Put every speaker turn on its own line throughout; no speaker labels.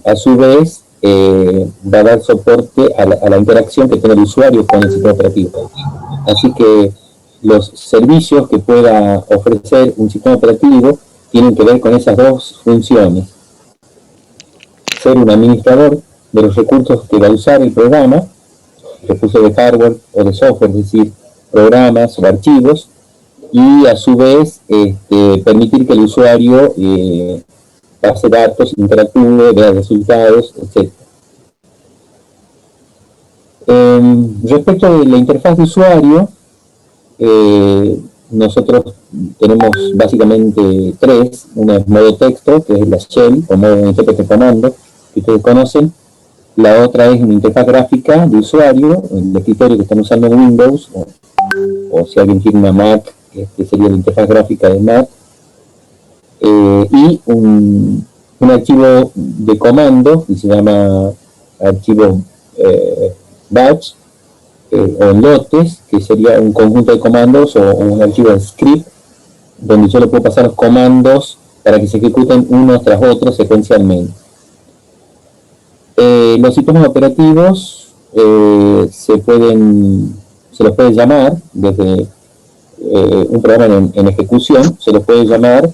a su vez va a dar soporte a la interacción que tiene el usuario con el sistema operativo. Así que los servicios que pueda ofrecer un sistema operativo tienen que ver con esas dos funciones: ser un administrador de los recursos que va a usar el programa, recursos de hardware o de software, es decir, programas o archivos, y a su vez permitir que el usuario pase datos, interactúe, vea resultados, etc. Respecto de la interfaz de usuario, nosotros tenemos básicamente tres. Una es modo texto, que es la shell o modo intérprete comando, que ustedes conocen. La otra es una interfaz gráfica de usuario, el escritorio que están usando en Windows, o si alguien tiene una Mac, sería la interfaz gráfica de Mac. Y un archivo de comando que se llama archivo batch, o en lotes, que sería un conjunto de comandos o un archivo de script, donde yo le puedo pasar los comandos para que se ejecuten uno tras otro secuencialmente. Los sistemas operativos se los puede llamar desde un programa en ejecución, se los puede llamar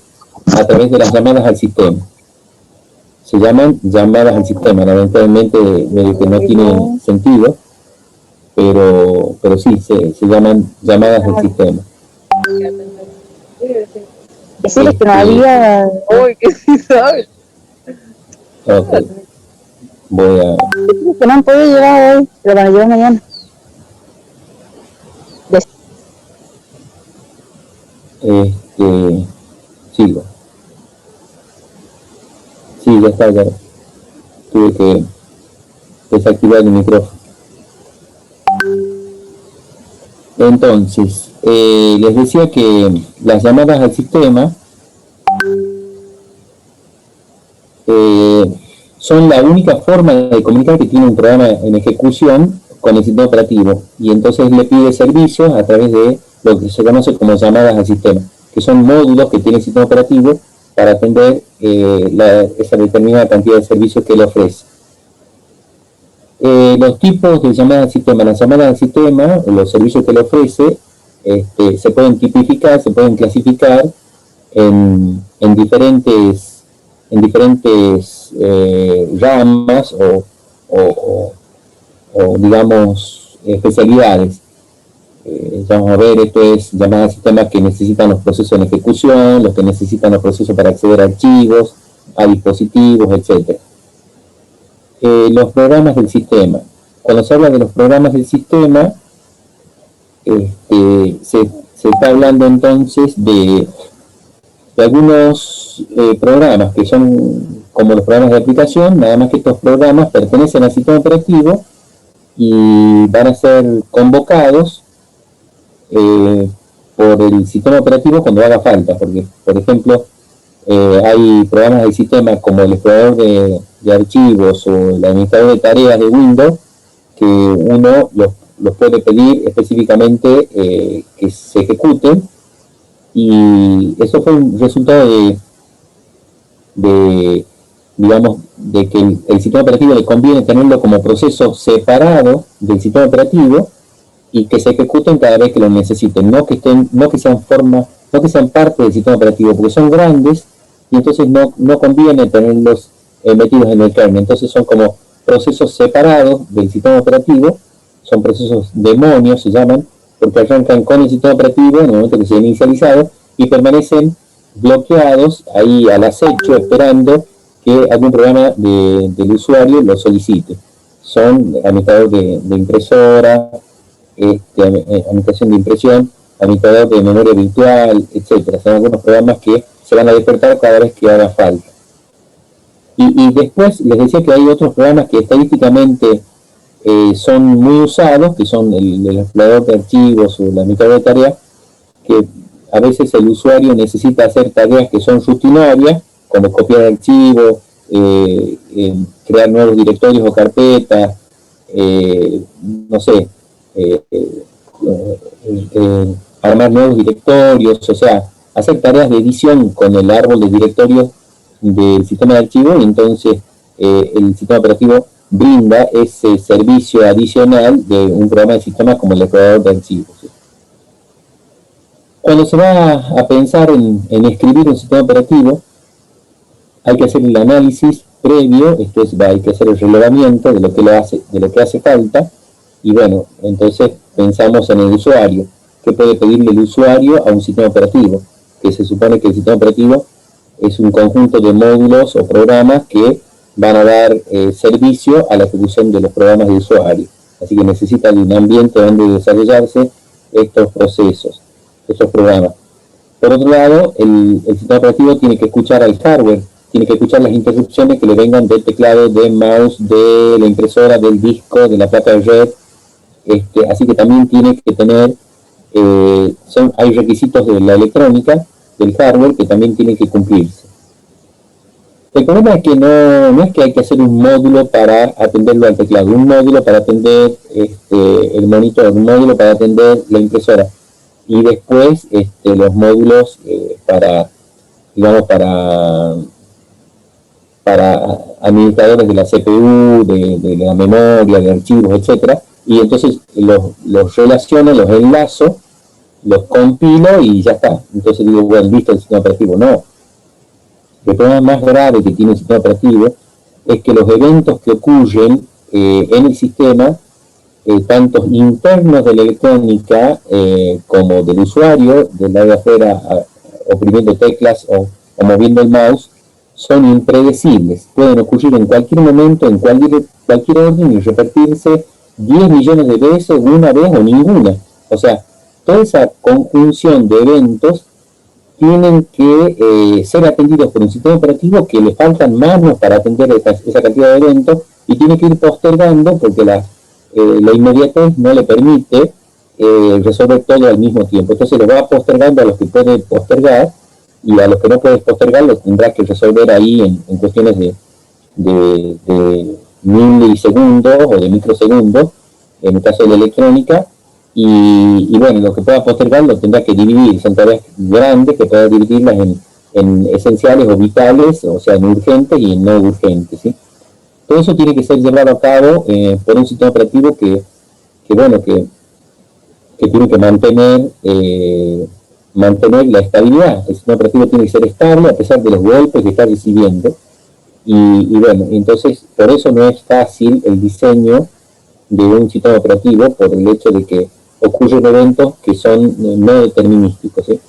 a través de las llamadas al sistema. Se llaman llamadas al sistema, lamentablemente medio que no tiene sentido, pero sí, se llaman llamadas al sistema.
Decirles que no había...
Uy, que sí sabes.
Ok. Voy a...
que no han podido llegar hoy, pero van a llegar mañana.
Sigo. Sí, ya está, ya. Tuve que desactivar el micrófono. Entonces, les decía que las llamadas al sistema son la única forma de comunicar que tiene un programa en ejecución con el sistema operativo, y entonces le pide servicios a través de lo que se conoce como llamadas al sistema, que son módulos que tiene el sistema operativo para atender esa determinada cantidad de servicios que le ofrece. Los tipos de llamadas al sistema: las llamadas al sistema, los servicios que le ofrece, se pueden tipificar, se pueden clasificar en diferentes ramas o digamos especialidades. Vamos a ver, esto es llamadas al sistema que necesitan los procesos en ejecución, los que necesitan los procesos para acceder a archivos, a dispositivos, etc. Los programas del sistema. Cuando se habla de los programas del sistema, se está hablando entonces de algunos programas que son como los programas de aplicación, nada más que estos programas pertenecen al sistema operativo y van a ser convocados por el sistema operativo cuando haga falta, porque, por ejemplo, hay programas del sistema como el explorador de archivos o el administrador de tareas de Windows, que uno los puede pedir específicamente que se ejecuten, y eso fue un resultado digamos, de que el sistema operativo le conviene tenerlo como proceso separado del sistema operativo y que se ejecuten cada vez que lo necesiten, no que sean parte del sistema operativo, porque son grandes y entonces no conviene tenerlos metidos en el kernel. Entonces son como procesos separados del sistema operativo, son procesos demonios, se llaman, porque arrancan con el sistema operativo en el momento que se han inicializado y permanecen bloqueados ahí al acecho, esperando que algún programa del usuario lo solicite. Son administrador de impresora, administración de impresión, administrador de memoria virtual, etcétera. Son algunos programas que se van a despertar cada vez que haga falta. Y después les decía que hay otros programas que estadísticamente son muy usados, que son el explorador de archivos o el administrador de tareas, que a veces el usuario necesita hacer tareas que son rutinarias, como copiar archivos, crear nuevos directorios o carpetas, no sé, armar nuevos directorios, o sea, hacer tareas de edición con el árbol de directorios del sistema de archivos, y entonces el sistema operativo brinda ese servicio adicional de un programa de sistemas como el explorador de archivos. Cuando se va a pensar en escribir un sistema operativo, hay que hacer el análisis previo, esto es, hay que hacer el relevamiento de lo que hace falta, y bueno, entonces pensamos en el usuario. ¿Qué puede pedirle el usuario a un sistema operativo? Que se supone que el sistema operativo es un conjunto de módulos o programas que van a dar servicio a la ejecución de los programas de usuario. Así que necesita de un ambiente donde desarrollarse estos procesos, estos programas. Por otro lado, el sistema operativo tiene que escuchar al hardware, tiene que escuchar las interrupciones que le vengan del teclado, del mouse, de la impresora, del disco, de la placa de red. Así que también tiene que tener, hay requisitos de la electrónica, del hardware, que también tienen que cumplirse. El problema es que no es que hay que hacer un módulo para atenderlo al teclado, un módulo para atender el monitor, un módulo para atender la impresora, y después los módulos para administradores de la CPU, de la memoria, de archivos, etcétera, y entonces los relaciono, los enlazo, los compilo y ya está. Entonces digo, bueno, listo el sistema operativo. No. El problema más grave que tiene el sistema operativo es que los eventos que ocurren en el sistema, tanto internos de la electrónica como del usuario, del lado de afuera, oprimiendo teclas o moviendo el mouse, son impredecibles. Pueden ocurrir en cualquier momento, en cualquier orden y repetirse 10 millones de veces, una vez o ninguna. O sea, toda esa conjunción de eventos tienen que ser atendidos por un sistema operativo que le faltan manos para atender esa cantidad de eventos y tiene que ir postergando porque la inmediatez no le permite resolver todo al mismo tiempo. Entonces lo va postergando a los que puede postergar y a los que no puede postergar los tendrá que resolver ahí en cuestiones de milisegundos o de microsegundos, en el caso de la electrónica. Y bueno, lo que pueda postergar lo tendrá que dividir, son tareas grandes que pueda dividirlas en esenciales o vitales, o sea, en urgentes y en no urgentes, ¿sí? Todo eso tiene que ser llevado a cabo por un sistema operativo que tiene que mantener la estabilidad. El sistema operativo tiene que ser estable a pesar de los golpes que está recibiendo. Y bueno, entonces por eso no es fácil el diseño de un sistema operativo, por el hecho de que ocurren eventos que son no determinísticos, ¿sí?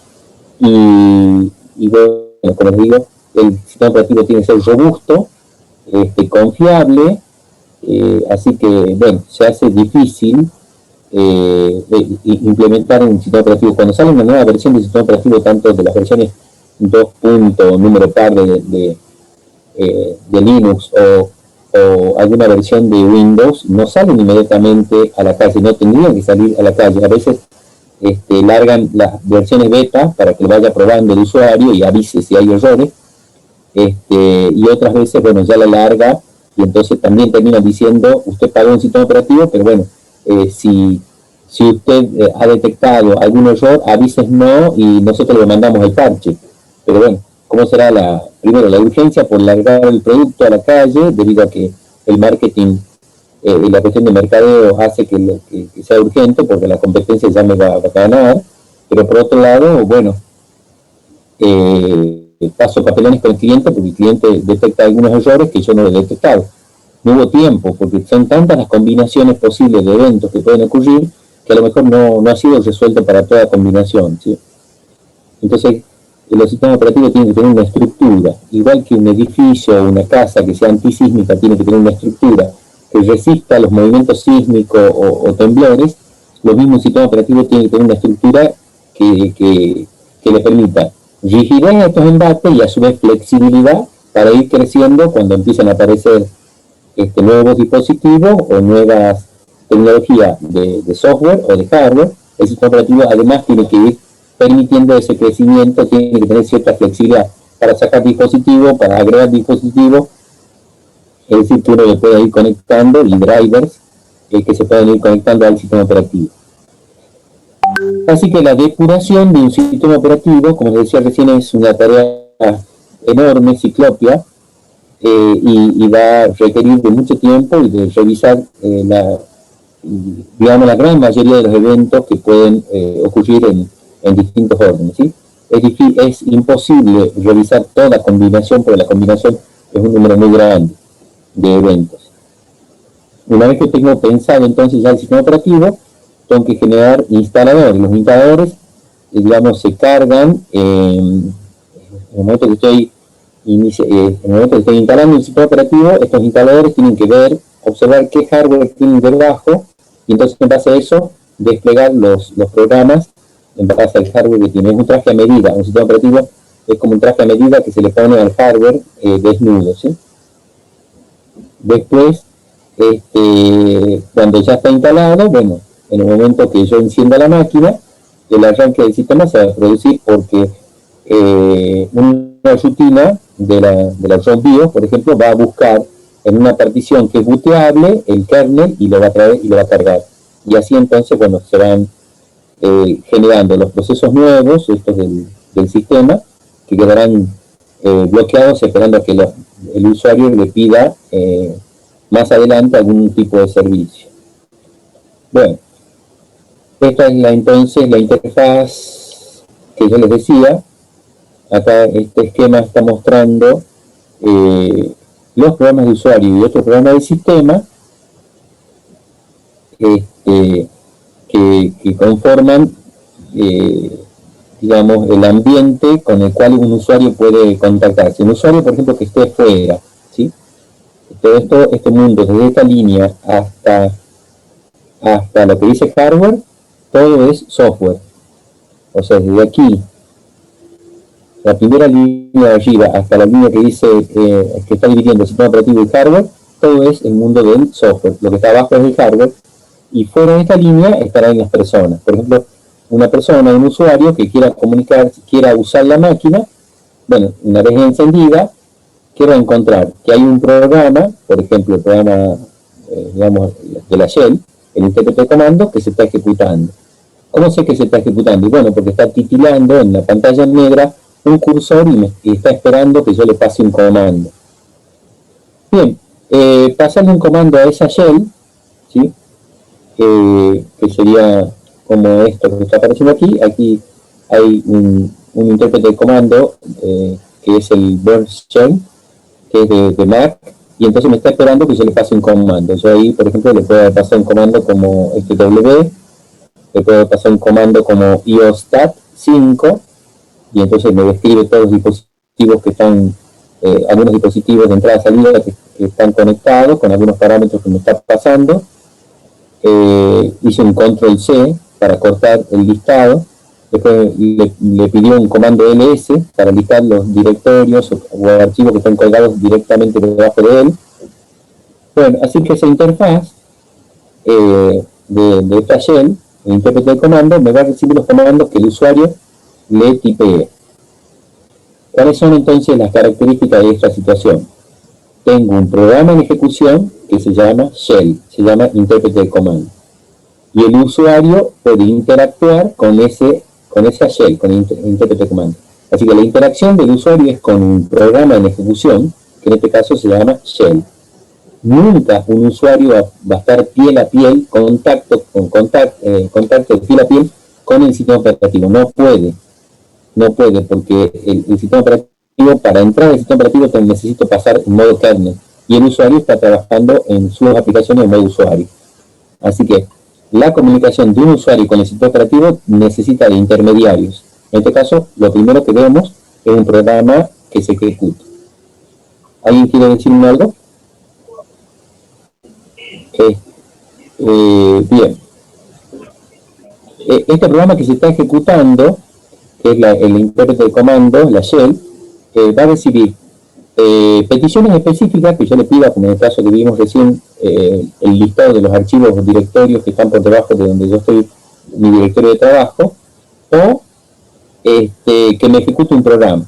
Y bueno, como les digo, el sistema operativo tiene que ser robusto, confiable, así que bueno, se hace difícil implementar un sistema operativo. Cuando sale una nueva versión del sistema operativo, tanto de las versiones 2. Número par de Linux o alguna versión de Windows, no salen inmediatamente a la calle, no tendrían que salir a la calle. A veces largan las versiones beta para que lo vaya probando el usuario y avise si hay errores, y otras veces, bueno, ya la larga y entonces también terminan diciendo, usted pagó un sistema operativo, pero bueno, si usted ha detectado algún error, avísenos y nosotros le mandamos el parche. Pero bueno, ¿cómo será primero la urgencia por largar el producto a la calle, debido a que el marketing y la cuestión de mercadeo hace que sea urgente, porque la competencia ya me va a ganar? Pero por otro lado, bueno, paso papelones con el cliente porque el cliente detecta algunos errores que yo no lo he detectado. No hubo tiempo, porque son tantas las combinaciones posibles de eventos que pueden ocurrir que a lo mejor no ha sido resuelto para toda combinación, ¿sí? Entonces, los sistemas operativos tienen que tener una estructura, igual que un edificio o una casa que sea antisísmica tiene que tener una estructura que resista los movimientos sísmicos o temblores. Los mismos sistemas operativos tienen que tener una estructura que le permita rigidez a estos embates y a su vez flexibilidad para ir creciendo cuando empiezan a aparecer nuevos dispositivos o nuevas tecnologías de software o de hardware. El sistema operativo además tiene que ir permitiendo ese crecimiento, tiene que tener cierta flexibilidad para sacar dispositivos, para agregar dispositivos, es decir, que uno le puede ir conectando y drivers que se pueden ir conectando al sistema operativo. Así que la depuración de un sistema operativo, como les decía recién, es una tarea enorme, ciclopia, y va a requerir de mucho tiempo y de revisar digamos, la gran mayoría de los eventos que pueden ocurrir en distintos órdenes, ¿sí? Es imposible revisar toda combinación, porque la combinación es un número muy grande de eventos. Una vez que tengo pensado entonces ya el sistema operativo, tengo que generar instaladores. Los instaladores, digamos, se cargan en el momento que estoy en el momento que estoy instalando el sistema operativo. Estos instaladores tienen que ver, observar qué hardware tienen debajo, y entonces en base a eso desplegar los programas en base al hardware que tiene. Es un traje a medida. Un sistema operativo es como un traje a medida que se le pone al hardware desnudo, ¿sí? Después, cuando ya está instalado, bueno, en el momento que yo encienda la máquina, el arranque del sistema se va a producir porque una rutina de la opción BIOS, por ejemplo, va a buscar en una partición que es booteable el kernel y lo va a traer y lo va a cargar. Y así entonces, bueno, se van generando los procesos nuevos, estos del sistema, que quedarán bloqueados esperando a que el usuario le pida más adelante algún tipo de servicio. Bueno, esta es entonces la interfaz que yo les decía. Acá este esquema está mostrando los programas de usuario y otros programas del sistema que conforman, digamos, el ambiente con el cual un usuario puede contactarse. Un usuario, por ejemplo, que esté fuera, ¿sí? Todo este mundo, desde esta línea hasta lo que dice hardware, todo es software. O sea, desde aquí, la primera línea de arriba hasta la línea que dice que está dividiendo el sistema operativo y hardware, todo es el mundo del software. Lo que está abajo es el hardware, y fuera de esta línea estarán las personas. Por ejemplo, una persona, un usuario que quiera comunicar, quiera usar la máquina, bueno, una vez encendida, quiero encontrar que hay un programa, por ejemplo, el programa, digamos, de la Shell, el intérprete de comando, que se está ejecutando. ¿Cómo sé que se está ejecutando? Y bueno, porque está titilando en la pantalla negra un cursor y está esperando que yo le pase un comando. Bien, pasando un comando a esa Shell, ¿sí? Que sería como esto que está apareciendo aquí. Aquí hay un intérprete de comando que es el Burst Shell, que es de Mac, y entonces me está esperando que yo le pase un comando. Yo ahí, por ejemplo, le puedo pasar un comando como W, le puedo pasar un comando como iostat 5, y entonces me describe todos los dispositivos que están, algunos dispositivos de entrada y salida que están conectados con algunos parámetros que me está pasando. Hice un control C para cortar el listado. Después le pidió un comando ls para listar los directorios o archivos que están colgados directamente debajo de él. Bueno, así que esa interfaz de esta shell, el intérprete de comando, me va a recibir los comandos que el usuario le tipee. ¿Cuáles son entonces las características de esta situación? Tengo un programa en ejecución que se llama shell, se llama intérprete de comando. Y el usuario puede interactuar con esa shell, con el intérprete de comando. Así que la interacción del usuario es con un programa en ejecución, que en este caso se llama shell. Nunca un usuario va a estar piel a piel, contacto de piel a piel con el sistema operativo. No puede, porque el sistema operativo, para entrar al sistema operativo necesito pasar en modo kernel, y el usuario está trabajando en sus aplicaciones en modo usuario. Así que la comunicación de un usuario con el sistema operativo necesita de intermediarios. En este caso, lo primero que vemos es un programa que se ejecuta. ¿Alguien quiere decirme algo? Bien. Este programa que se está ejecutando, que es el intérprete de comando, la shell, va a recibir peticiones específicas que yo le pida, como en el caso que vimos recién, el listado de los archivos o directorios que están por debajo de donde yo estoy, mi directorio de trabajo, o que me ejecute un programa.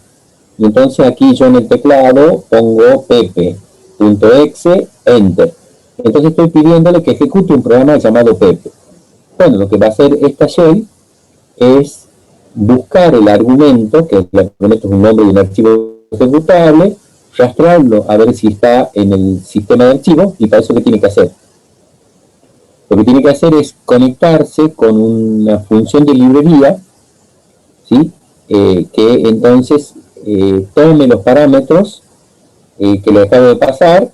Y entonces aquí yo en el teclado pongo pepe.exe, enter. Entonces estoy pidiéndole que ejecute un programa llamado Pepe. Bueno, lo que va a hacer esta shell es buscar el argumento, que el argumento es un nombre de un archivo ejecutable, rastrearlo a ver si está en el sistema de archivos, y para eso ¿qué tiene que hacer? Lo que tiene que hacer es conectarse con una función de librería, ¿sí? Que entonces tome los parámetros que le acabo de pasar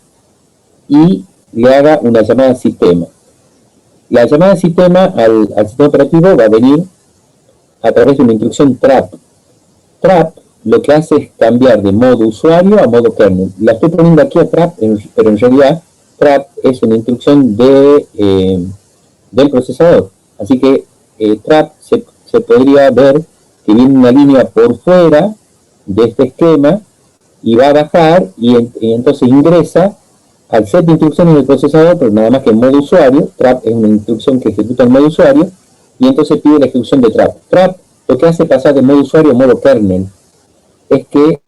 y le haga una llamada al sistema. La llamada al sistema, al sistema operativo, va a venir a través de una instrucción trap. Trap lo que hace es cambiar de modo usuario a modo kernel. La estoy poniendo aquí a trap, pero en realidad trap es una instrucción del procesador. Así que trap se podría ver que viene una línea por fuera de este esquema y va a bajar y entonces ingresa al set de instrucciones del procesador, pero nada más que en modo usuario. Trap es una instrucción que ejecuta en modo usuario y entonces pide la ejecución de trap. Trap lo que hace pasar de modo usuario a modo kernel es que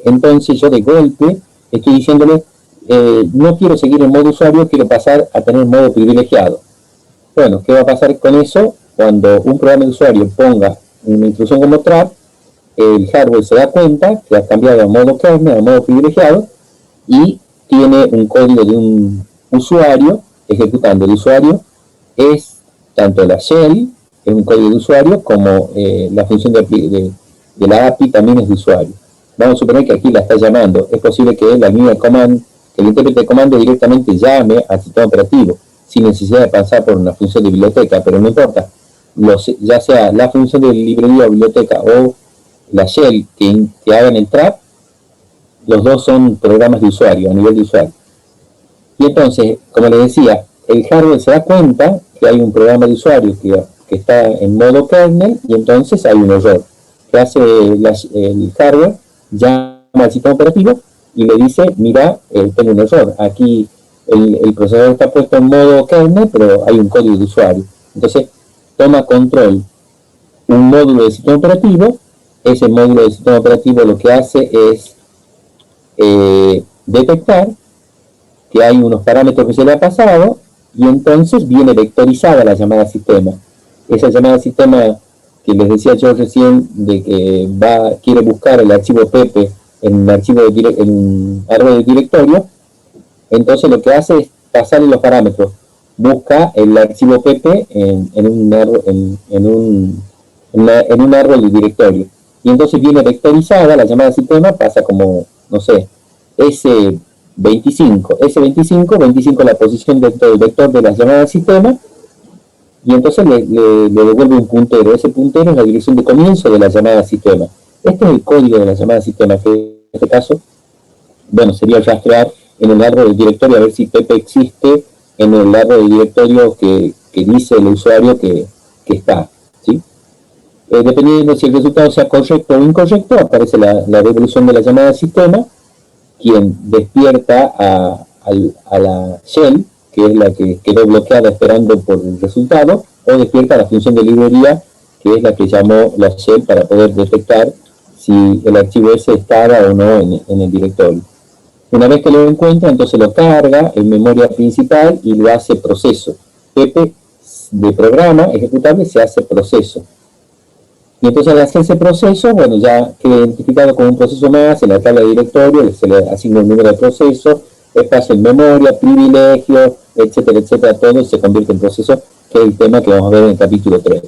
entonces yo de golpe estoy diciéndole no quiero seguir en modo usuario, quiero pasar a tener modo privilegiado. Bueno, ¿qué va a pasar con eso? Cuando un programa de usuario ponga una instrucción como trap, el hardware se da cuenta que ha cambiado a modo kernel, a modo privilegiado, y tiene un código de un usuario ejecutando. El usuario es tanto la shell, es un código de usuario, como la función de la API también es de usuario. Vamos a suponer que aquí la está llamando. Es posible que la línea de comando, que el intérprete de comando directamente llame al sistema operativo, sin necesidad de pasar por una función de biblioteca, pero no importa. Ya sea la función de librería o biblioteca o la shell que hagan el trap, los dos son programas de usuario, a nivel de usuario. Y entonces, como les decía, el hardware se da cuenta que hay un programa de usuario que está en modo kernel y entonces hay un error. Que hace el hardware, llama al sistema operativo y le dice, mira, tengo un error. Aquí el procesador está puesto en modo kernel, pero hay un código de usuario. Entonces, toma control un módulo del sistema operativo. Ese módulo del sistema operativo lo que hace es detectar que hay unos parámetros que se le ha pasado y entonces viene vectorizada la llamada al sistema. Esa llamada al sistema que les decía yo recién de que quiere buscar el archivo pp en un árbol de directorio, entonces lo que hace es pasarle los parámetros. Busca el archivo pp en un árbol de directorio. Y entonces viene vectorizada la llamada al sistema, pasa como, no sé, S25 la posición dentro del vector de la llamada al sistema, y entonces le devuelve un puntero. Ese puntero es la dirección de comienzo de la llamada al sistema. Este es el código de la llamada al sistema, que en este caso, bueno, sería rastrear en el árbol del directorio a ver si pp existe en el árbol del directorio que dice el usuario que está, ¿sí? Dependiendo si el resultado sea correcto o incorrecto, aparece la devolución de la llamada al sistema, quien despierta a la shell, que es la que quedó bloqueada esperando por el resultado, o despierta a la función de librería, que es la que llamó la shell para poder detectar si el archivo ese estaba o no en el directorio. Una vez que lo encuentra, entonces lo carga en memoria principal y lo hace proceso. pp de programa ejecutable se hace proceso. Y entonces al hacerse proceso, bueno, ya queda identificado como un proceso más en la tabla de directorio, se le asigna un número de proceso, espacio en memoria, privilegio, etcétera, etcétera, todo se convierte en proceso, que es el tema que vamos a ver en el capítulo 3.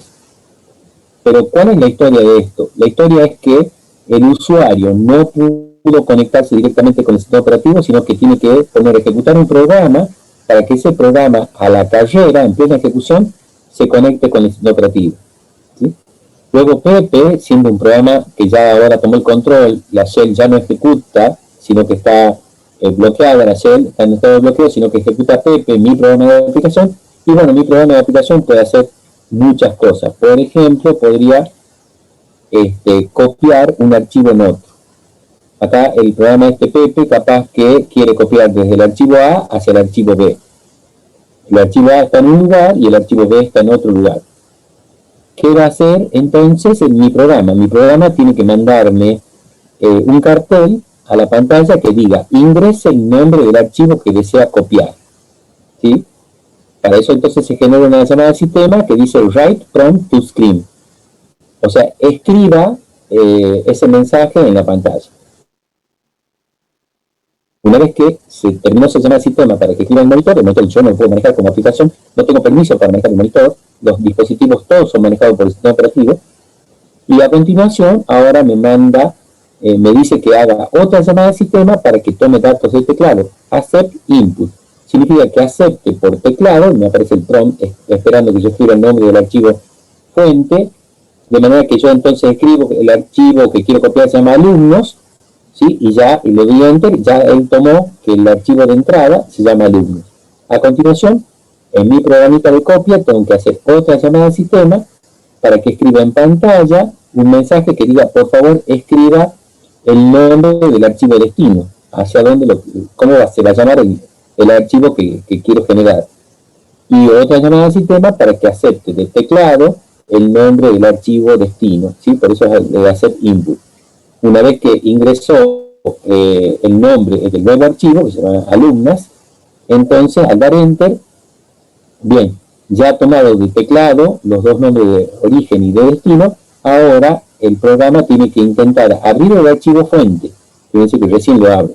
Pero ¿cuál es la historia de esto? La historia es que el usuario no pudo conectarse directamente con el sistema operativo, sino que tiene que ejecutar un programa para que ese programa a la carrera, en plena ejecución, se conecte con el sistema operativo, ¿sí? Luego pp, siendo un programa que ya ahora tomó el control, la shell ya no ejecuta, sino que está bloqueada, la shell está en estado de bloqueo, sino que ejecuta pp, mi programa de aplicación, y bueno, mi programa de aplicación puede hacer muchas cosas. Por ejemplo, podría copiar un archivo en otro. Acá el programa pp capaz que quiere copiar desde el archivo A hacia el archivo B. El archivo A está en un lugar y el archivo B está en otro lugar. ¿Qué va a hacer entonces en mi programa? Mi programa tiene que mandarme un cartel a la pantalla que diga ingrese el nombre del archivo que desea copiar, ¿sí? Para eso entonces se genera una llamada al sistema que dice write prompt to screen. O sea, escriba ese mensaje en la pantalla. Una vez que se terminó esa llamada de sistema para que escriba el monitor yo no lo puedo manejar como aplicación, no tengo permiso para manejar el monitor, los dispositivos todos son manejados por el sistema operativo, y a continuación ahora me manda, me dice que haga otra llamada de sistema para que tome datos del teclado, accept input. Significa que acepte por teclado, me aparece el prompt esperando que yo escriba el nombre del archivo fuente, de manera que yo entonces escribo el archivo que quiero copiar, se llama alumnos, ¿sí? Y ya y le doy enter, ya él tomó que el archivo de entrada se llama alumnos. A continuación, en mi programita de copia tengo que hacer otra llamada de sistema para que escriba en pantalla un mensaje que diga, por favor, escriba el nombre del archivo destino, hacia dónde cómo se va a llamar el archivo que quiero generar. Y otra llamada de sistema para que acepte de teclado el nombre del archivo destino, ¿sí? Por eso es el accept input. Una vez que ingresó el nombre del nuevo archivo, que se llama alumnas, entonces al dar enter, bien, ya ha tomado de teclado los dos nombres de origen y de destino, ahora el programa tiene que intentar abrir el archivo fuente, quiere decir que recién lo abre,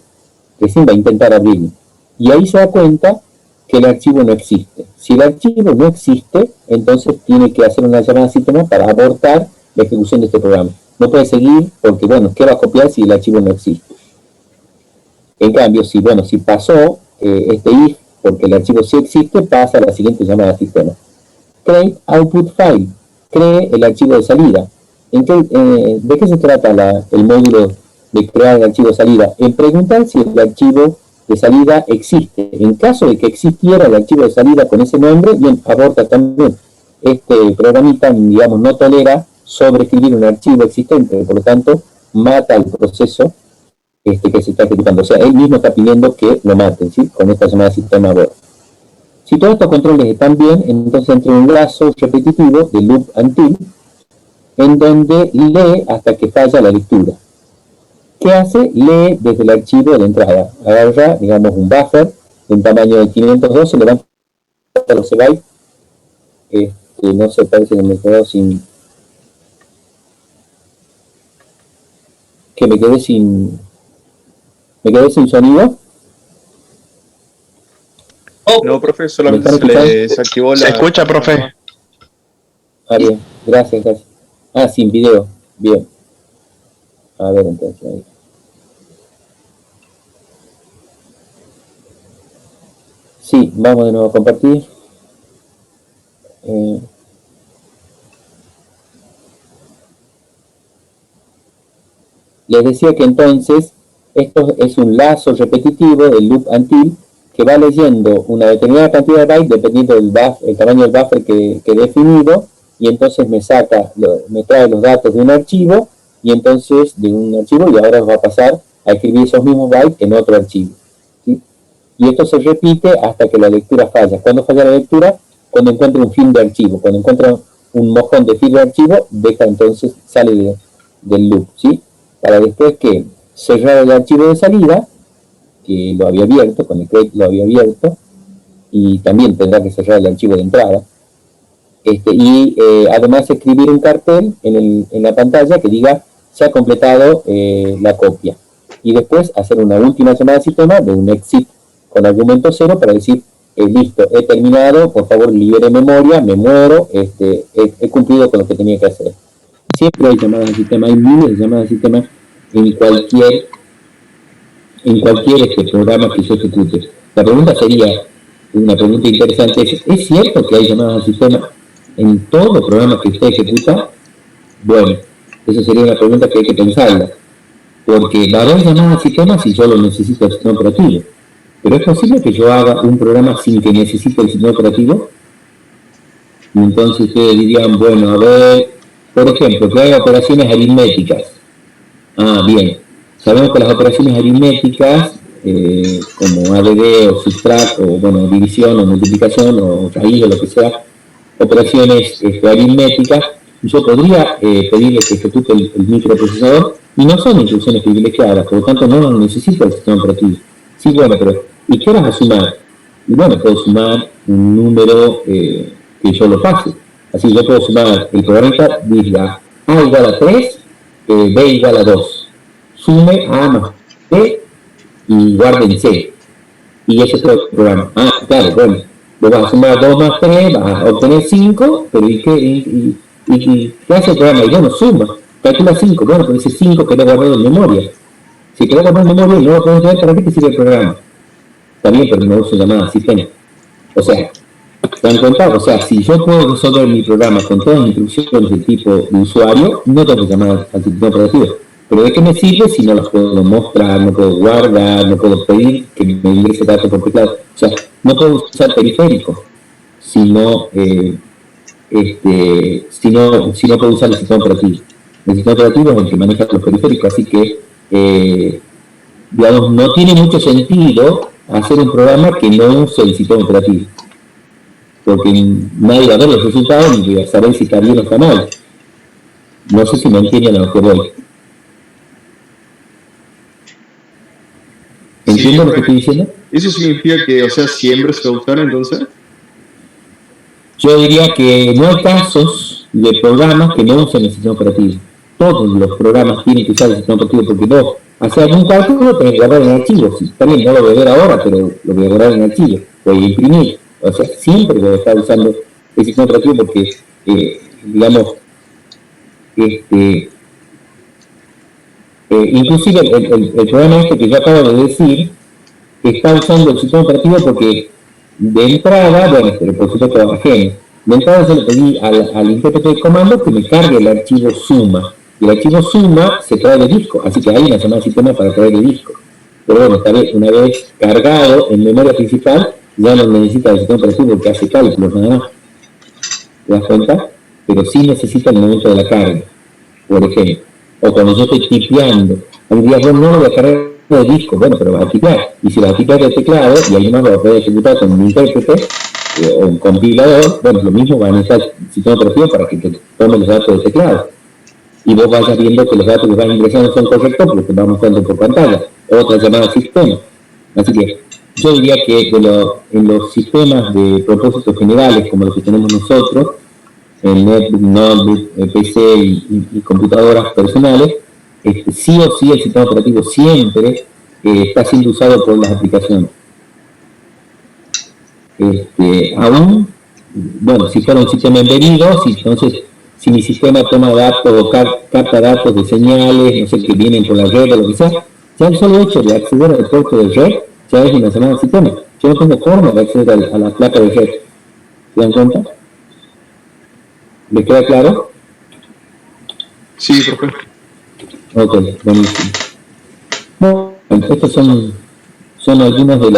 recién va a intentar abrirlo, y ahí se da cuenta que el archivo no existe. Si el archivo no existe, entonces tiene que hacer una llamada de sistema para abortar la ejecución de este programa. No puede seguir porque, bueno, ¿qué va a copiar si el archivo no existe? En cambio, si pasó este if, porque el archivo sí existe, pasa a la siguiente llamada de sistema. Create output file, cree el archivo de salida. ¿De qué se trata el módulo de crear el archivo de salida? En preguntar si el archivo de salida existe. En caso de que existiera el archivo de salida con ese nombre, bien, aborta también. Este programita, digamos, no tolera sobreescribir un archivo existente, por lo tanto, mata el proceso que se está ejecutando. O sea, él mismo está pidiendo que lo maten, ¿sí? Con esta llamada sistema abort. Si todos estos controles están bien, entonces entra en un lazo repetitivo de loop until, en donde lee hasta que falla la lectura. ¿Qué hace? Lee desde el archivo de entrada. Agarra, digamos, un buffer de un tamaño de 512, levanta los bytes. No sé, parece que me quedó sin... Me quedé sin sonido.
No, profe, solamente se le desactivó la...
Se escucha, profe.
Ah, bien, gracias. Ah, sin video, bien. A ver, entonces, ahí. Sí, vamos de nuevo a compartir. Les decía que entonces esto es un lazo repetitivo del loop until que va leyendo una determinada cantidad de bytes dependiendo del tamaño del buffer que he definido, y entonces me trae los datos de un archivo, y entonces de un archivo, y ahora va a pasar a escribir esos mismos bytes en otro archivo, ¿sí? Y esto se repite hasta que la lectura falla. ¿Cuándo falla la lectura? Cuando encuentra un fin de archivo. Cuando encuentra un mojón de fin de archivo, entonces sale del loop, ¿sí? Para después que cerrar el archivo de salida, que lo había abierto, con el create lo había abierto, y también tendrá que cerrar el archivo de entrada, además escribir un cartel en la pantalla que diga se ha completado la copia, y después hacer una última llamada de sistema de un exit con argumento 0 para decir listo, he terminado, por favor libere memoria, me muero, he cumplido con lo que tenía que hacer. Siempre hay llamadas de sistema, hay miles de llamadas de sistema en cualquier programa que se ejecute. La pregunta sería, una pregunta interesante ¿es cierto que hay llamadas de sistema en todo programa que usted ejecuta? Bueno, esa sería una pregunta que hay que pensarla, porque va a haber llamadas de sistema si yo lo necesito el sistema operativo, pero ¿es posible que yo haga un programa sin que necesite el sistema operativo? Y entonces ustedes dirían, bueno, a ver, por ejemplo, que haga operaciones aritméticas. Ah, bien. Sabemos que las operaciones aritméticas, como ADD o subtract, o bueno, división o multiplicación o raíz o lo que sea, operaciones aritméticas, yo podría pedirle que ejecute el microprocesador, y no son instrucciones privilegiadas, por lo tanto no necesito el sistema operativo. Sí, bueno, pero ¿y qué vas a sumar? Y bueno, puedo sumar un número que yo lo pase. Así yo puedo sumar el programa, diga A igual a 3, B igual a 2. Sume A más B y guarden C. Y ese es todo el programa. Ah, claro, bueno, vos vas a sumar 2 más 3, vas a obtener 5, pero ¿y qué hace el programa? Y bueno, suma, calcula 5, bueno, pero ese 5 queda guardado en memoria. Si queda guardado en memoria y no lo puedes ver, ¿para qué te sirve el programa? Está bien, pero no se llama sistema. O sea, ¿te dan cuenta? O sea, si yo puedo resolver mi programa con todas las instrucciones del tipo de usuario, no tengo que llamar al sistema operativo. Pero ¿de qué me sirve si no las puedo mostrar, no puedo guardar, no puedo pedir que me ingrese datos por teclado? O sea, no puedo usar periféricos si no, si no puedo usar el sistema operativo. El sistema operativo es el que maneja los periféricos, así que, digamos, no tiene mucho sentido hacer un programa que no use el sistema operativo, porque nadie va a ver los resultados ni va a saber si está bien o está mal. No sé si me entienden a lo que voy. ¿Entiendo lo que estoy diciendo?
¿Eso significa que, o sea, siempre se va a usar entonces?
Yo diría que no hay casos de programas que no usen el sistema operativo. Todos los programas tienen que usar el sistema operativo porque vos hacer algún cálculo tenés que guardar en archivo. Sí, también no lo voy a ver ahora, pero lo voy a guardar en archivo. Voy a imprimir. O sea, siempre voy a estar usando el sistema operativo porque, digamos, inclusive el programa este que yo acabo de decir está usando el sistema operativo porque de entrada, bueno, pero por supuesto ajeno, de entrada yo le pedí al intérprete de comando que me cargue el archivo suma. Y el archivo suma se trae de disco, así que hay una llamada sistema para traer de disco. Pero bueno, una vez cargado en memoria principal, ya no necesita el sistema operativo que hace cálculos nada más. ¿Te das cuenta? Pero sí necesita el momento de la carga, por ejemplo. O cuando yo estoy tipeando, al día yo no lo voy a cargar de disco, bueno, pero vas a tipear. Y si vas a tipear de teclado, y ahí más lo puedes ejecutar con un intérprete o un compilador, bueno, lo mismo va a necesitar el sistema operativo para que te tome los datos de teclado. Y vos vayas viendo que los datos que vas ingresando son correctos porque te va mostrando por pantalla. Otra llamada sistema. Así que yo diría que en los sistemas de propósitos generales, como los que tenemos nosotros, el netbook, notebook, el PC y computadoras personales, sí o sí el sistema operativo siempre está siendo usado por las aplicaciones. Aún, bueno, si fuera un sistema embedido, entonces si mi sistema toma datos o capta datos de señales, no sé, que vienen por la red o lo que sea, ya el solo hecho de acceder al puerto de red ya es una llamada al sistema. Yo no tengo forma de acceder a la placa de red. ¿Se dan cuenta? ¿Me queda claro?
Sí, profe.
Ok, buenísimo. Bueno, estas son algunas de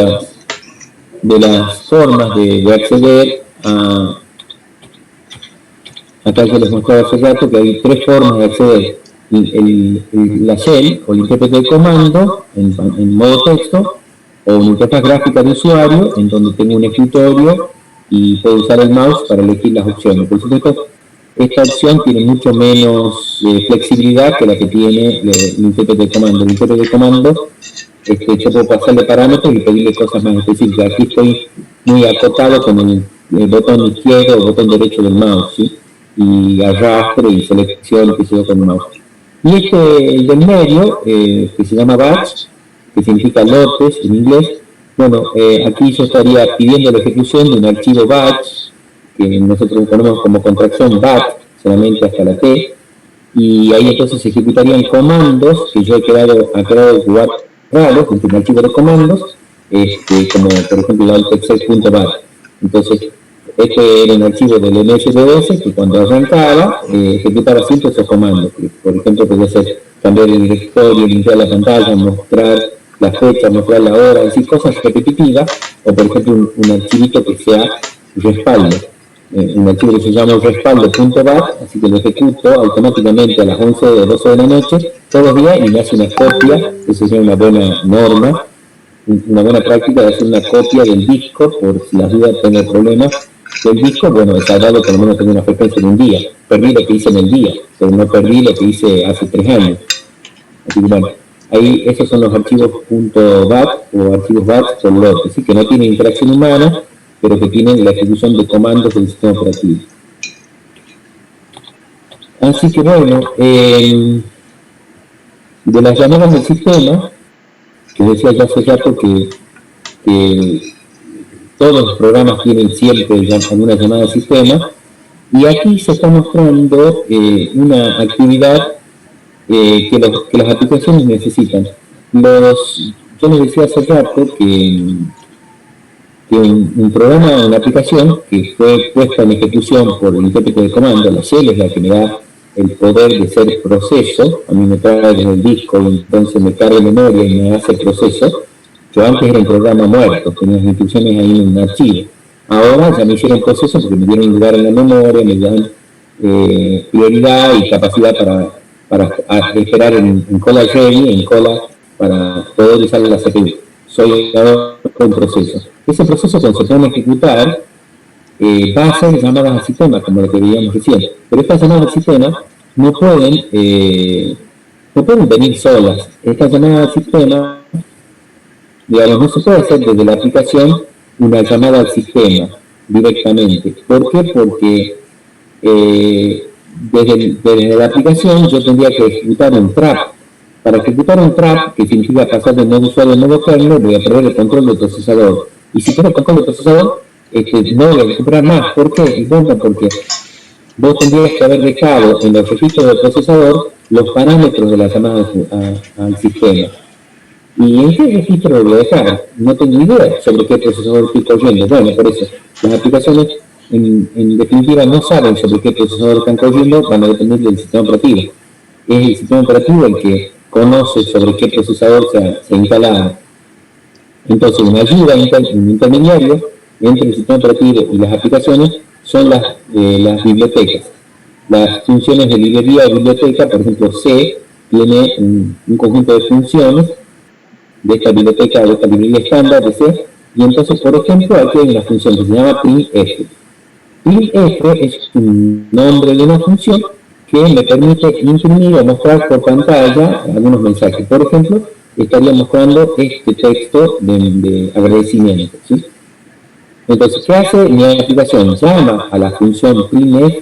las formas de acceder a... Acá yo les mostraba hace rato que hay 3 formas de acceder. La shell o el intérprete de comando en modo texto, o una interfaz gráfica de usuario en donde tengo un escritorio y puedo usar el mouse para elegir las opciones. Por supuesto, esta opción tiene mucho menos flexibilidad que la que tiene el intérprete de comando. El intérprete de comando, yo puedo pasarle parámetros y pedirle cosas más específicas. Aquí estoy muy acotado con el botón izquierdo o el botón derecho del mouse, ¿sí? Y arrastre y selecciono que se da con el mouse. Y el del medio, que se llama batch, que significa lotes en inglés, bueno, aquí yo estaría pidiendo la ejecución de un archivo batch, que nosotros ponemos como contracción batch, solamente hasta la T, y ahí entonces se ejecutarían comandos que yo he creado guardados en un archivo de comandos, como por ejemplo el altexec.bat. Entonces, este era un archivo del MSDOS que cuando arrancaba ejecutaba siempre esos comandos. Por ejemplo, podía ser cambiar el directorio, limpiar la pantalla, mostrar la fecha, mostrar la hora, decir cosas repetitivas, o por ejemplo un archivito que sea respaldo. Un archivo que se llama respaldo.bat, así que lo ejecuto automáticamente a las 11 o 12 de la noche, todos los días, y me hace una copia. Eso es una buena norma, una buena práctica de hacer una copia del disco, por si las dudas tengo problemas del disco. Bueno, es sagrado por lo menos tener una frecuencia en un día. Perdí lo que hice en el día, pero no perdí lo que hice hace 3 años. Así que bueno, ahí esos son los archivos .bat o archivos bat por lote, ¿sí? Que no tienen interacción humana, pero que tienen la ejecución de comandos del sistema operativo. Así que bueno, de las llamadas del sistema, que decía yo hace rato que todos los programas tienen siempre alguna llamada al sistema, y aquí se está mostrando una actividad que las aplicaciones necesitan. Yo les decía hace rato que un programa, una aplicación que fue puesta en ejecución por el intérprete de comando, la shell es la que me da el poder de ser proceso, a mí me trae desde el disco y entonces me carga memoria y me hace proceso. Yo antes era un programa muerto, tenía las instrucciones ahí en un archivo. Ahora ya me hicieron proceso porque me dieron lugar en la memoria, me dan prioridad y capacidad para esperar en cola ready, en cola para poder usar la CPU. Soy ahora un proceso. Ese proceso cuando se pone a ejecutar va a hacer llamadas al sistema, como lo que veíamos recién. Pero estas llamadas al sistema no pueden venir solas. Estas llamadas al sistema, digamos, no se puede hacer desde la aplicación una llamada al sistema directamente. ¿Por qué? Porque desde la aplicación yo tendría que ejecutar un trap. Para ejecutar un trap, que significa pasar de modo usuario a modo kernel, voy a perder el control del procesador. Y si pierdo el control del procesador, no voy a recuperar más. ¿Por qué? Y bueno, porque vos tendrías que haber dejado en los registros del procesador los parámetros de la llamada al sistema. ¿Y en qué registro lo voy a dejar? No tengo idea sobre qué procesador estoy corriendo. Bueno, por eso, las aplicaciones en definitiva no saben sobre qué procesador están corriendo, van a depender del sistema operativo. Es el sistema operativo el que conoce sobre qué procesador se ha instalado. Entonces, una ayuda, un intermediario entre el sistema operativo y las aplicaciones son las bibliotecas. Las funciones de librería o biblioteca, por ejemplo, C tiene un conjunto de funciones de esta biblioteca o de esta librería estándar de C, y entonces, por ejemplo, aquí hay una función que se llama printf. Printf es un nombre de una función que me permite imprimir o mostrar por pantalla algunos mensajes. Por ejemplo, estaría mostrando este texto de agradecimiento, ¿sí? Entonces, ¿qué hace mi aplicación? Llama a la función printf,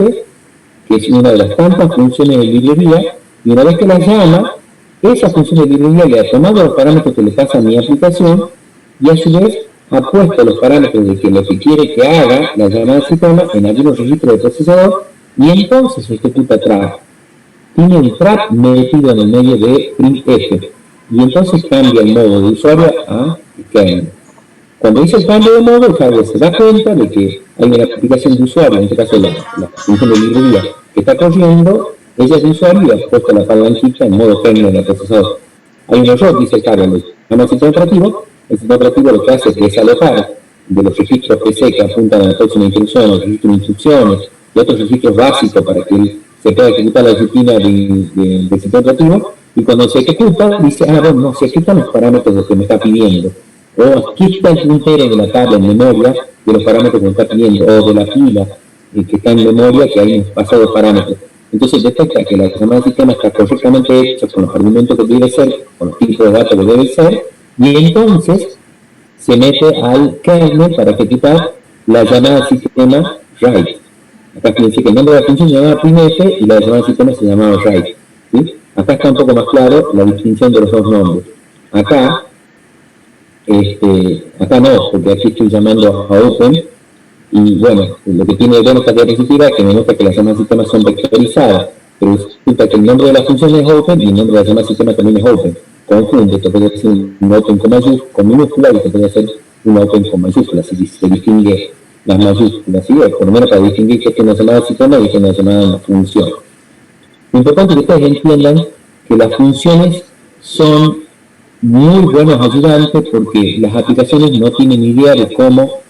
que es una de las tantas funciones de librería, y una vez que la llama, esa función de librería le ha tomado los parámetros que le pasa a mi aplicación y a su vez ha puesto los parámetros de que lo que quiere que haga la llamada al sistema en algunos registros del procesador, y entonces ejecuta trap. Tiene un trap metido en el medio de printf, y entonces cambia el modo de usuario a kernel. Cuando hizo el cambio de modo, el hardware se da cuenta de que hay una aplicación de usuario, en este caso la función de librería, que está corriendo, ella es de usuario y ha puesto la palanquita en modo kernel en el procesador. Hay un error, dice el hardware, llama al sistema operativo, el sistema operativo lo que hace es desalojar de los registros PC que apuntan a la próxima instrucción, los registros de instrucciones y otros registros básicos para que se pueda ejecutar la rutina del sistema operativo, y cuando se ejecuta, dice, bueno, no, se ejecutan los parámetros de lo que me está pidiendo, o aquí está el puntero de la tabla en memoria de los parámetros que me está pidiendo, o de la pila que está en memoria que hay pasados parámetros. Entonces detecta que la llamada del sistema está correctamente hecha con los argumentos que debe ser, con los tipos de datos que debe ser, y entonces se mete al kernel para ejecutar la llamada al sistema write. Acá fíjense que el nombre de la función se llama printf y la llamada al sistema se llama write, ¿sí? Acá está un poco más claro la distinción de los dos nombres. Acá no, porque aquí estoy llamando a open, y bueno, lo que tiene de bueno esta diapositiva es que me muestra que las llamadas al sistema son vectorizadas, pero resulta que el nombre de la función es open y el nombre de la llamada al sistema también es open. Confunde, esto puede ser un open con minúscula, y esto puede ser un open con mayúscula, si se distingue las mayúsculas, ¿sí? Por lo menos para distinguir que es una llamada al sistema y que es una llamada a una función. Lo importante es que ustedes entiendan que las funciones son muy buenos ayudantes porque las aplicaciones no tienen idea de cómo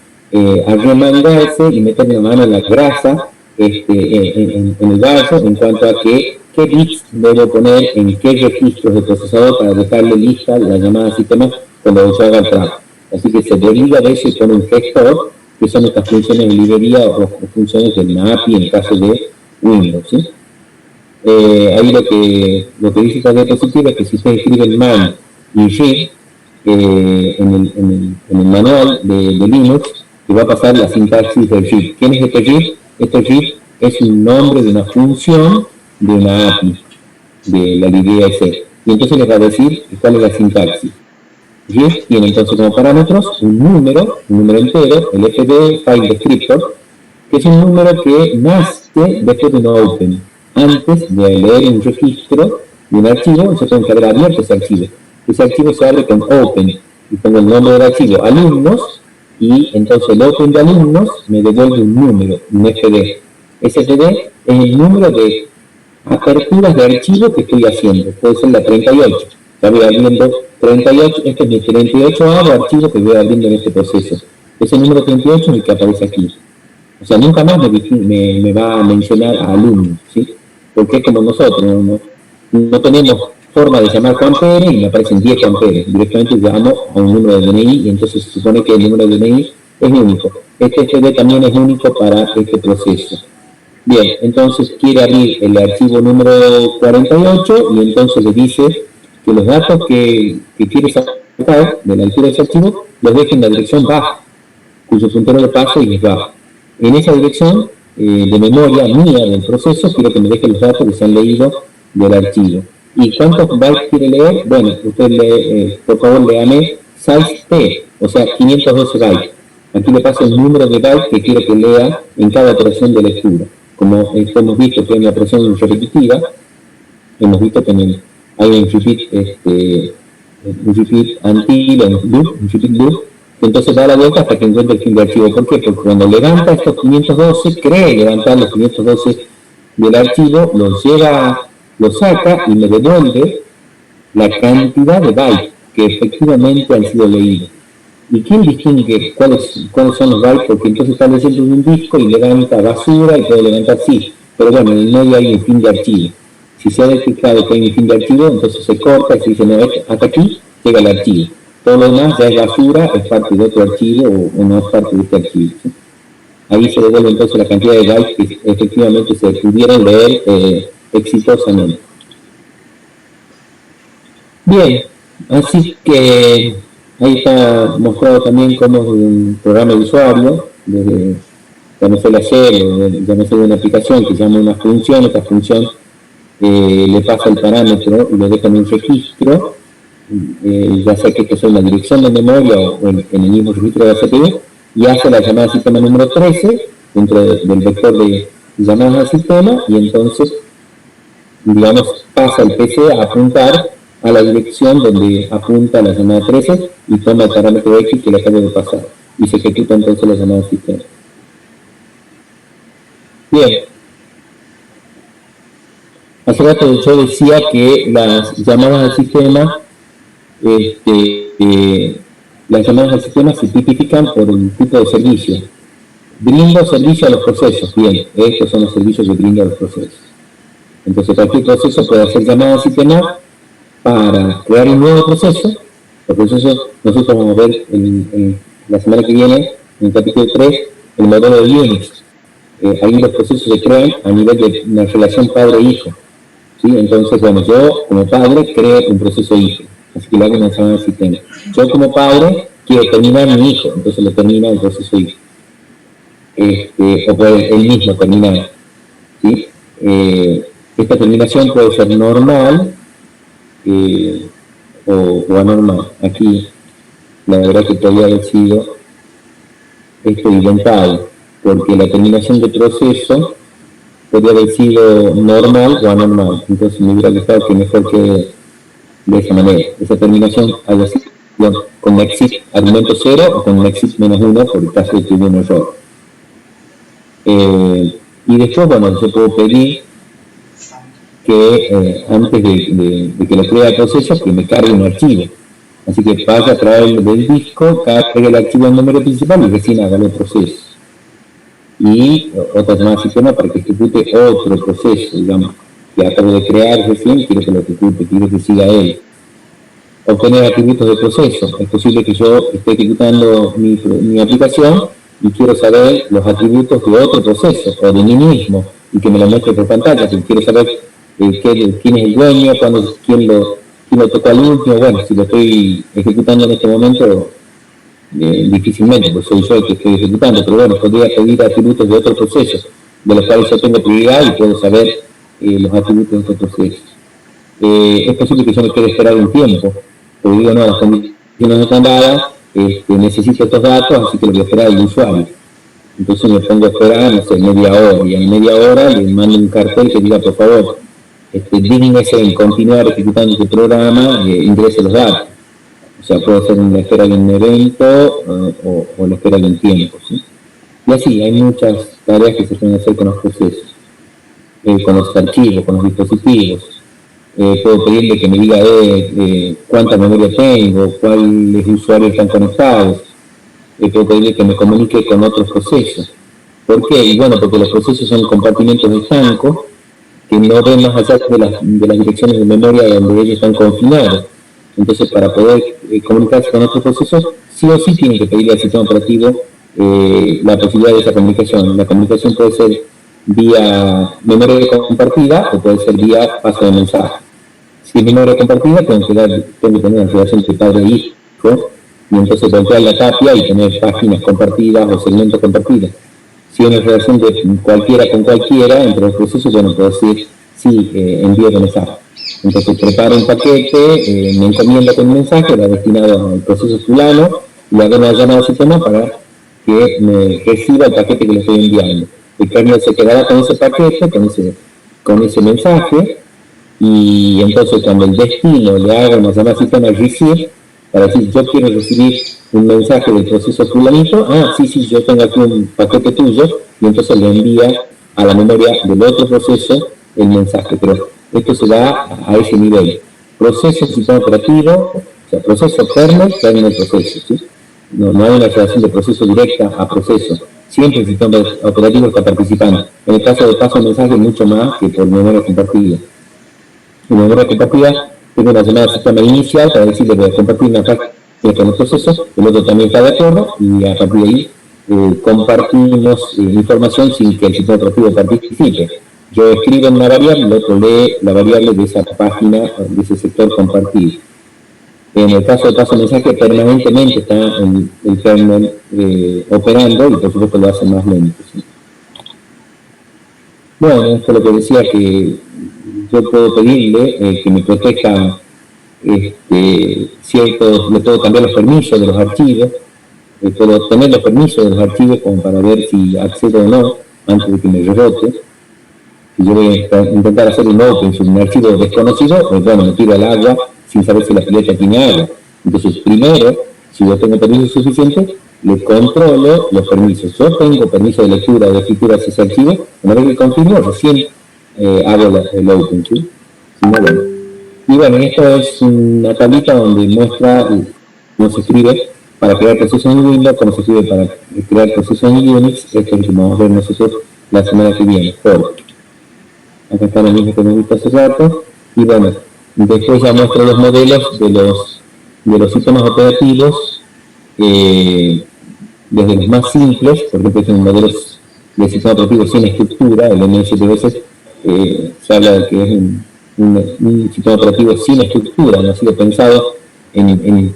arremangarse y meter la mano en la grasa en el vaso en cuanto a qué bits debo poner en qué registros de procesador para dejarle lista la llamada al sistema cuando yo haga el trap. Así que se desliga de eso y pone un gestor, que son estas funciones de librería o funciones del API en el caso de Windows, ¿sí? Ahí lo que dice esta diapositiva es que si usted escribe el man y read en el manual de Linux, le va a pasar la sintaxis del read. ¿Quién es este read? Este read es un nombre de una función de una API de la librería C. Y entonces les va a decir cuál es la sintaxis. Y tiene entonces como parámetros un número entero, el FD, File Descriptor, que es un número que nace después de un open. Antes de leer un registro de un archivo, yo tengo que haber abierto ese archivo. Ese archivo se abre con open, y pongo el nombre del archivo alumnos, y entonces el open de alumnos me devuelve un número, un FD. Ese FD es el número de aperturas de archivo que estoy haciendo. Puede ser la 38. Ya voy abriendo 38, este es mi 38º archivo que voy abriendo en este proceso. Ese número 38 es el que aparece aquí. O sea, nunca más me va a mencionar a alumnos, ¿sí? Porque es como nosotros, no tenemos forma de llamar Juan Pérez y me aparecen 10 Juan Pérez. Directamente llamo a un número de DNI y entonces se supone que el número de DNI es único. Este FD también es único para este proceso. Bien, entonces quiere abrir el archivo número 48 y entonces le dice que los datos que quiere sacar de la altura de ese archivo los deje en la dirección baja, cuyo puntero de paso y es bajo. En esa dirección de memoria mía del proceso quiero que me deje los datos que se han leído del archivo. ¿Y cuántos bytes quiere leer? Bueno, usted por favor léame size P, o sea 512 bytes. Aquí le paso el número de bytes que quiero que lea en cada operación de lectura. Como hemos visto que hay una operación repetitiva, hemos visto que hay un repeat until, un repeat loop, entonces da la vuelta hasta que encuentre el fin de archivo. ¿Por qué? Porque cuando levanta estos 512, cree levantar los 512 del archivo, los saca y me devuelve la cantidad de bytes que efectivamente han sido leídos. ¿Y quién distingue cuáles son los bytes? Porque entonces está leyendo un disco y levanta basura y puede levantar sí. Pero bueno, en el medio hay un fin de archivo. Si se ha detectado que hay un fin de archivo, entonces se corta y se dice, no, hasta aquí llega el archivo. Todo lo demás ya es basura, es parte de otro archivo o no es parte de este archivo, ¿sí? Ahí se devuelve entonces la cantidad de bytes que efectivamente se pudieron leer exitosamente. Bien, así que ahí está mostrado también cómo es un programa de usuario, llámese la shell, llámese una aplicación que se llama una función, esta función le pasa el parámetro y lo deja en un registro, ya sea que esto sea una dirección de memoria o en el mismo registro de la CPU, y hace la llamada al sistema número 13 dentro del vector de llamadas al sistema, y entonces, digamos, pasa el PC a apuntar a la dirección donde apunta la llamada 13 y toma el parámetro X que le acaba de pasar, y se ejecuta entonces la llamada al sistema. Bien. Hace rato yo decía que las llamadas al sistema se tipifican por un tipo de servicio. Brindo servicio a los procesos. Bien, estos son los servicios que brindo a los procesos. Entonces, cualquier proceso puede hacer llamadas al sistema para crear un nuevo proceso. Los procesos, nosotros vamos a ver la semana que viene, en el capítulo 3, el modelo de Unix. Ahí los procesos se crean a nivel de una relación padre-hijo. ¿Sí? Entonces, bueno, yo como padre creo un proceso hijo, así que le hago una llamada al sistema. Yo como padre quiero terminar mi hijo, entonces lo termina el proceso hijo. O puede él mismo terminar. ¿Sí? Esta terminación puede ser normal o anormal. Aquí la verdad que podría haber sido inventado, porque la terminación de proceso podría haber sido normal o anormal, entonces me hubiera gustado que mejor que de esa manera. Esa terminación haya sido con exit argumento 0 o con exit -1 por el caso de que hubo un error. Y después, bueno, yo puedo pedir que antes de que lo crea el proceso, que me cargue un archivo. Así que vaya a través del disco, cargue el archivo en memoria principal y recién haga el proceso. Y otra llamada al sistema para que ejecute otro proceso, digamos, que acabo de crear recién, quiero que lo ejecute, quiero que siga él. Obtener atributos de proceso. Es posible que yo esté ejecutando mi aplicación y quiero saber los atributos de otro proceso o de mí mismo y que me lo muestre por pantalla. Si quiero saber quién es el dueño, quién lo tocó al último. Bueno, si lo estoy ejecutando en este momento, difícilmente, pues soy yo el que estoy ejecutando, pero bueno, podría pedir atributos de otro proceso, de los cuales yo tengo prioridad y puedo saber los atributos de otro proceso. Es posible que yo me quede esperar un tiempo, pero digo, no, las condiciones nos están dadas, necesito estos datos, así que lo voy a esperar al usuario. Entonces me pongo a esperar, no sé, media hora, y en media hora le mando un cartel que diga, por favor, dígnese en continuar ejecutando este programa, ingrese los datos. O sea, puede ser la espera de un evento o la espera de un tiempo, ¿sí? Y así, hay muchas tareas que se pueden hacer con los procesos, con los archivos, con los dispositivos. Puedo pedirle que me diga cuánta memoria tengo, cuáles usuarios están conectados. Puedo pedirle que me comunique con otros procesos. ¿Por qué? Y bueno, porque los procesos son compartimentos estancos que no ven más allá de las direcciones de memoria donde ellos están confinados. Entonces, para poder comunicarse con otros procesos, sí o sí tienen que pedirle al sistema operativo la posibilidad de esa comunicación. La comunicación puede ser vía memoria compartida o puede ser vía paso de mensaje. Si es memoria compartida, tengo que tener una relación de padre e hijo, y entonces voltear la tapia y tener páginas compartidas o segmentos compartidos. Si es una relación de cualquiera con cualquiera, entre los procesos, bueno, puedo decir, sí, envío de mensaje. Entonces preparo un paquete, me encomienda con un mensaje, va destinado al proceso fulano, y le hago una llamada al sistema para que me reciba el paquete que le estoy enviando. El kernel se quedará con ese paquete, con ese mensaje, y entonces cuando el destino le haga una llamada al sistema receive, para decir, yo quiero recibir un mensaje del proceso fulanito, sí, yo tengo aquí un paquete tuyo, y entonces le envía a la memoria del otro proceso el mensaje, pero esto se da a ese nivel. Proceso, sistema operativo, o sea, proceso kernel proceso, ¿sí? No hay una relación de proceso directa a proceso. Siempre el sistema operativo está participando. En el caso de paso de mensaje, mucho más que por memoria compartida. En memoria compartida, tengo una llamada al sistema inicial para decirle voy a compartir una página con los procesos, el otro también está de acuerdo, y a partir de ahí compartimos información sin que el sistema operativo participe. Yo escribo en una variable, el otro lee la variable de esa página, de ese sector compartido. En el caso de paso de mensaje, permanentemente está el kernel operando y por supuesto lo hace más lento, ¿sí? Bueno, esto es lo que decía, que yo puedo pedirle que me proteja le puedo cambiar los permisos de los archivos, puedo obtener los permisos de los archivos como para ver si accedo o no antes de que me rebote. Si yo voy a intentar hacer un open sobre un archivo desconocido, pues bueno, me tiro al agua sin saber si la pileta tiene agua. Entonces, primero, si yo tengo permisos suficientes, le controlo los permisos. Yo tengo permiso de lectura o de escritura de ese archivo, una vez que confirmo, recién hago el open, ¿sí? Si no, bueno. Y bueno, esto es una tablita donde muestra cómo se escribe para crear procesos en Windows, cómo se escribe para crear procesos en Unix. Esto es lo que vamos a ver nosotros la semana que viene. Acá está lo mismo que hemos visto hace rato. Y bueno, después ya muestro los modelos de los sistemas operativos, desde los más simples, por ejemplo, son modelos de sistema operativo sin estructura. El MS-DOS se habla de que es un sistema operativo sin estructura, no ha sido pensado en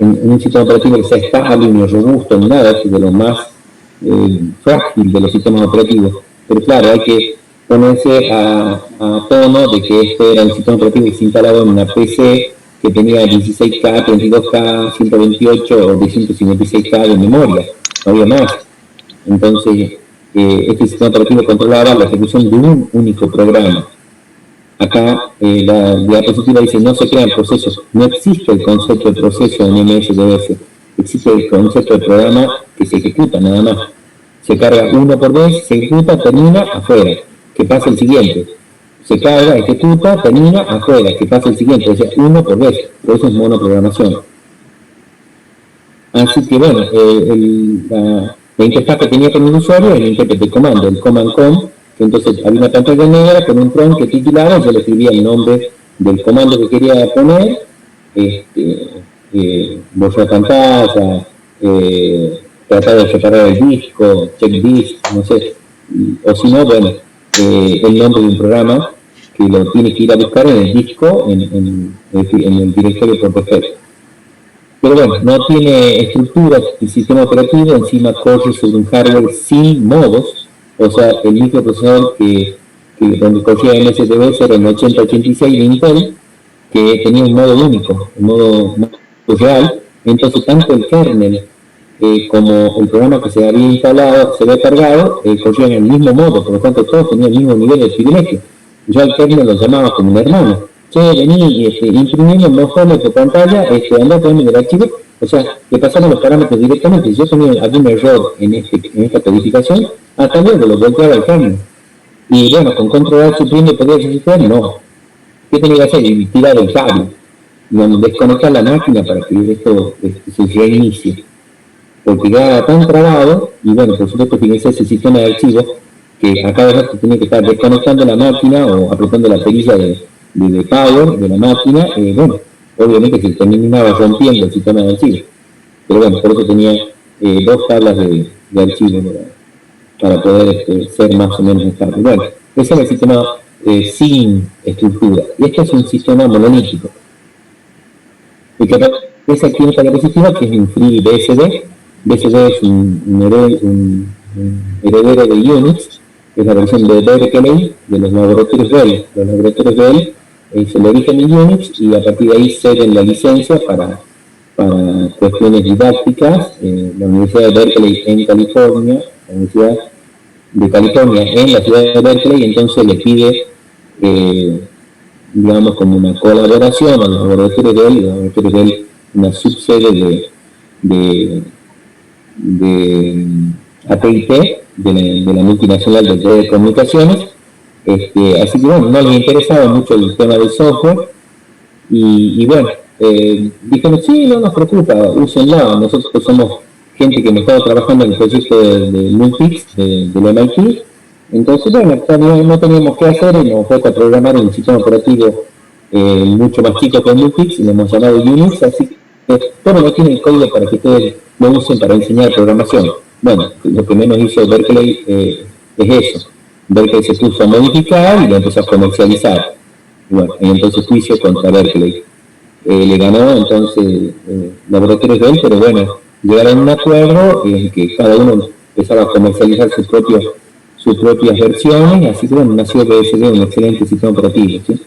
un sistema operativo que sea estable ni robusto ni nada, es de lo más frágil de los sistemas operativos. Pero claro, hay que ponerse a tono de que este era un sistema operativo que se instalaba en una PC que tenía 16K, 32K, 128 o 256K de memoria, no había más. Entonces, este sistema operativo controlaba la ejecución de un único programa. Acá la diapositiva dice, no se crean procesos, no existe el concepto de proceso en MS-DOS, existe el concepto de programa que se ejecuta nada más. Se carga uno por vez, se ejecuta, termina, afuera, que pasa el siguiente. Se carga, ejecuta, termina, afuera, que pasa el siguiente, o sea, uno por vez, por eso es monoprogramación. Así que bueno, la interfaz que tenía con el usuario es el intérprete de comando, el command com, que entonces había una pantalla negra con un prompt que titulaba, yo le escribía el nombre del comando que quería poner, borrar pantalla, tratar de separar el disco, check disk, no sé, o si no, bueno, el nombre de un programa que lo tiene que ir a buscar en el disco, en el directorio por defecto. Pero bueno, no tiene estructura el sistema operativo, encima corre sobre un hardware sin modos, o sea, el microprocesador donde corría MS-DOS era el 8086 de Intel, que tenía un modo único, un modo real, entonces tanto el kernel como el programa que se había instalado, se había cargado, corrían en el mismo modo, por lo tanto todos tenían el mismo nivel de privilegio. Yo al kernel lo llamaba como un hermano. Che, vení, imprimime, mostrame tu pantalla, anda a ponerme el archivo, o sea, le pasamos los parámetros directamente. Si yo tenía algún error en esta codificación, hasta luego lo volteaba al kernel. Y bueno, con control alt suprime podía registrar, no. ¿Qué tenía que hacer? Tirar el cable, digamos, desconectar la máquina para que esto se reinicie. Porque ya tan trabado, y bueno, por supuesto tiene ese sistema de archivos que a cada rato tiene que estar desconectando la máquina o apretando la perilla de power de la máquina, bueno, obviamente se terminaba rompiendo el sistema de archivos. Pero bueno, por eso tenía dos tablas de archivos para poder ser más o menos estable. Bueno, ese es el sistema sin estructura. Y este es un sistema monolítico. El que aparece aquí en esta diapositiva, que es un Free BSD. BSD es un heredero de Unix, es la versión de Berkeley de los laboratorios Bell. Los laboratorios Bell es el origen de Unix y a partir de ahí ceden la licencia para cuestiones didácticas. La Universidad de Berkeley en California, la Universidad de California en la ciudad de Berkeley, entonces le pide, digamos, como una colaboración a los laboratorios Bell, y los laboratorios Bell, una subsede de AT&T, de la multinacional de telecomunicaciones. Así que bueno, no les interesaba mucho el tema del software y bueno, dijeron, sí, no nos preocupa, úsenlo. Nosotros somos gente que hemos estado trabajando en el proyecto de Multics, del MIT. Entonces, bueno, no teníamos qué hacer y nos falta programar un sistema operativo mucho más chico que Multics y lo hemos llamado Unix, así que todo no tiene el código para que ustedes lo usen para enseñar programación. Bueno, lo que menos hizo Berkeley es eso. Berkeley se puso a modificar y lo empezó a comercializar. Bueno, y entonces juicio contra Berkeley. Le ganó entonces laboratorios de él, pero bueno, llegaron a un acuerdo en que cada uno empezaba a comercializar sus propias versiones, así que bueno, nació BSD, un excelente sistema operativo, ¿sí?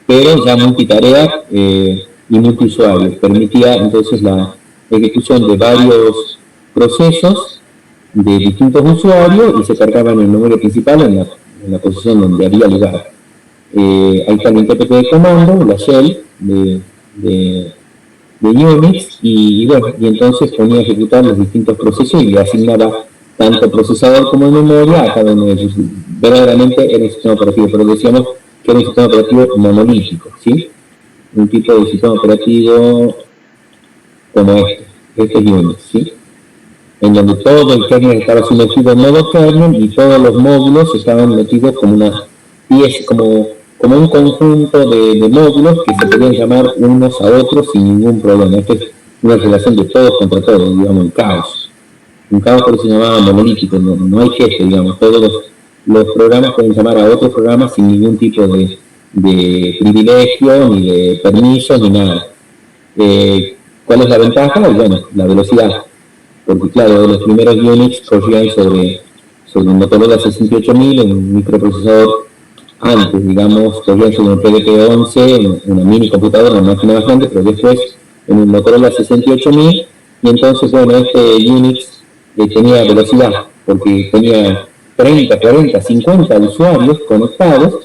Pero ya multitarea y multiusuario, permitía entonces la ejecución de varios procesos de distintos usuarios y se cargaban en el memoria principal en la posición donde había lugar. Ahí está el intérprete de comando, la shell de Unix, y bueno, y entonces ponía a ejecutar los distintos procesos y le asignaba tanto procesador como memoria a cada uno de ellos. Verdaderamente era un sistema operativo, pero decíamos que era un sistema operativo monolítico, ¿sí? Un tipo de sistema operativo como este es Unix, ¿sí? En donde todo el kernel estaba sumergido en modo kernel y todos los módulos estaban metidos como una pieza, como un conjunto de módulos que se podían llamar unos a otros sin ningún problema. Esta es una relación de todos contra todos, digamos, un caos. Un caos por eso se llamaba monolítico, no hay jefe, digamos, todos los programas pueden llamar a otros programas sin ningún tipo de privilegio, ni de permisos, ni nada. ¿Cuál es la ventaja? Bueno, la velocidad. Porque claro, los primeros Unix corrían sobre un Motorola 68000, un microprocesador antes, digamos, corrían sobre un PDP-11, una mini computadora, una máquina más grande, pero después en un Motorola 68000, y entonces, bueno, este Unix tenía velocidad, porque tenía 30, 40, 50 usuarios conectados.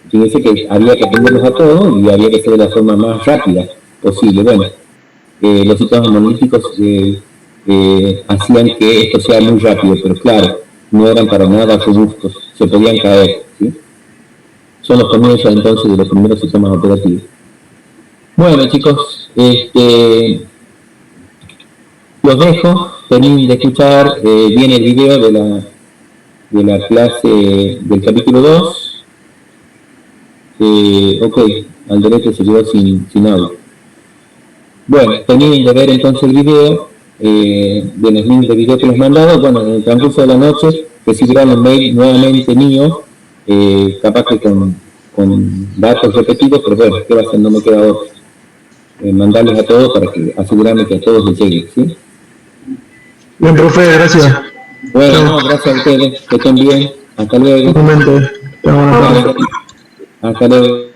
Fíjense que había que atenderlos a todos y había que ser de la forma más rápida posible. Bueno, los sistemas monolíticos hacían que esto sea muy rápido, pero claro, no eran para nada robustos, se podían caer, ¿sí? Son los comienzos entonces de los primeros sistemas operativos. Bueno, chicos, los dejo, terminen de escuchar, viene el video de la clase del capítulo 2. Ok, Alderete se quedó sin audio. Bueno, terminen de ver entonces el video, de los links de video que les he mandado. Bueno, en el transcurso de la noche recibirán un mail nuevamente mío, capaz que con datos repetidos, pero bueno, ¿qué va a hacer? No me queda otro. Mandarles a todos para que asegurarme que a todos les llegue, ¿sí?
Bien, profe, gracias.
Bueno, no, gracias a ustedes, que estén bien. Hasta luego.
Un momento. Hasta luego.
Hasta luego.